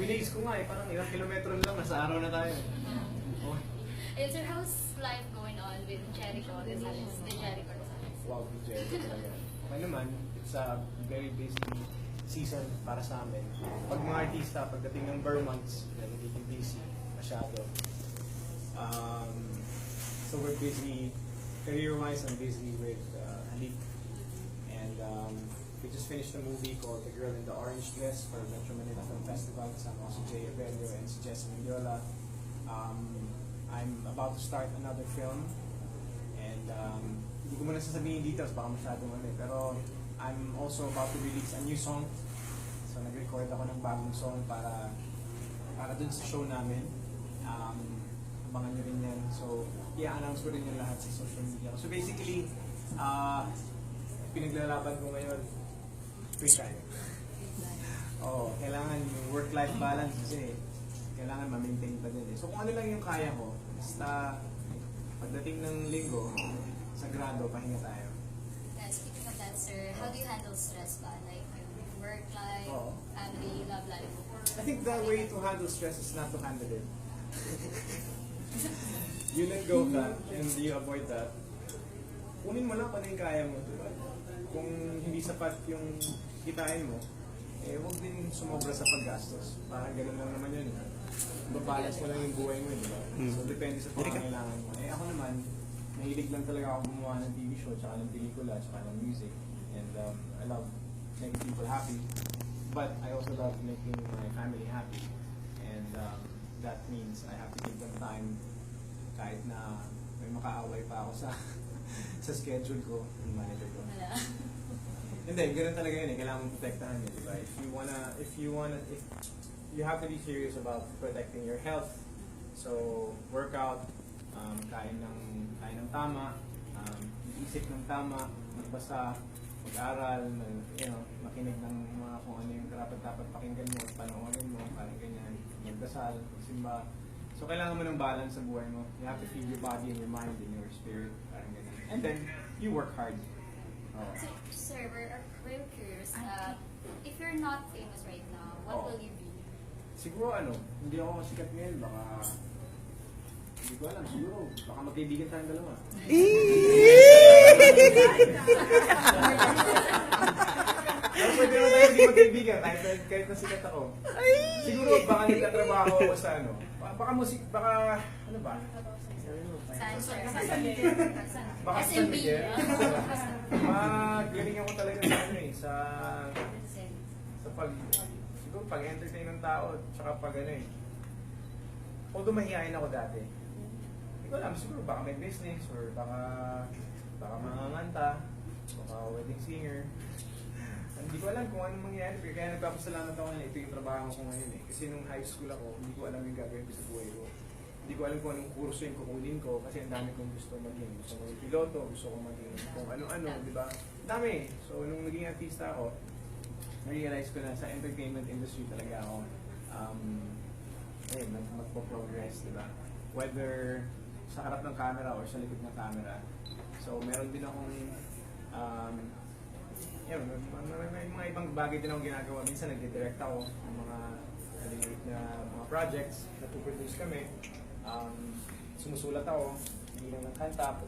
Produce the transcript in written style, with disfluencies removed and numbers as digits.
binays ko nga eh, parang ilang kilometro lang, nasa araw na tayo. Oh. And sir, how's life going on with Jericho Rosales? The Jericho Rosales? Wow, Jericho talaga. Okay naman, it's a very busy season para sa amin. Pag mga artista, pagdating ng Burr months, nagiging busy masyado. So we're busy, career-wise, I'm busy with Halik. And we just finished a movie called The Girl in the Orange Dress for Metro Manila Film Festival. Kasama ko si Jay Abelio and si Jesse Mendiola. I'm about to start another film. And hindi ko muna sasabihin details, baka masyadong ano eh. Pero I'm also about to release a new song. So nag-record ako ng bagong song para dun sa show namin. Abangan nyo rin yan. So, i-announce ko rin yung lahat sa social media. So basically, pinaglalaban ko ngayon, free time. Oo, kailangan yung work-life balance kasi kailangan ma-maintain pa din eh. So kung ano lang yung kaya ko, basta pagdating ng linggo, sagrado, pahinga tayo. Speaking of that, sir, how do you handle stress ba? Like work life, family, love life? I think the way to handle stress is not to handle it. You let go of that and you avoid that. Kunin mo lang kung ano yung kaya mo. Diba? Kung hindi sapat yung kitain mo, eh huwag din sumobra sa paggastos. Parang gano'n lang naman yun. Babalance mo lang yung buhay mo, diba? So depende sa pangangailangan mo. Eh ako naman, mahilig lang talaga ako gumawa ng TV show, tsaka ng pelikula, tsaka ng music. And I love making people happy. But I also love making my family happy. And that means I have to give them time kahit na may makaaway pa ako sa sa schedule ko, yung manager ko. Hindi, ganoon talaga yun eh. Kailangan mong protektahan yun, diba? If you have to be serious about protecting your health. So, workout, kain ng tama, isip ng tama, magbasa, mag-aral, makinig ng mga kung ano yung dapat pakinggan mo, panoorin mo, parang ganyan, magdasal, simba. So, kailangan mo ng balance sa buhay mo. You have to feed your body and your mind and your spirit, parang ganyan. And then, you work hard. Oh. So, sir, we're curious, if you're not famous right now, what will you be? Siguro hindi ako sikat ngayon, baka hindi ko alam, siguro, baka magkaibigan tayong dalawa. Pero pwede naman tayo hindi magkaibigan, kahit na sikat ako. Siguro, baka nagtatrabaho ako sa baka musik, baka, ano ba? Saan, sir? Baka sa Miguel. Magaling ako talaga sa siguro pag-entertain ng tao, tsaka pag although mahihayin ako dati. Hindi ko alam, siguro baka may business, or baka manganganta, baka wedding singer. Hindi ko alam kung anong mangyayari, kaya nagpapasalamat ako na ito yung trabaho ko ngayon eh. Kasi nung high school ako, hindi ko alam yung gagawin ko sa buhay ko. Hindi ko alam kung anong kurso yung kukunin ko, kasi ang dami kong gusto maging. Gusto ko maging piloto, gusto ko maging kung ano-ano, di ba? Dami. So nung naging artista ako, na-realize ko na sa entertainment industry talaga ako magpo-progress, di ba? Whether sa harap ng camera or sa likod ng camera. So meron din akong may mga ibang bagay din akong ginagawa. Minsan nagdi-direct ako ng mga maliliit na mga projects, napuproduce kami. Sumusulat ako, hindi lang ng kanta,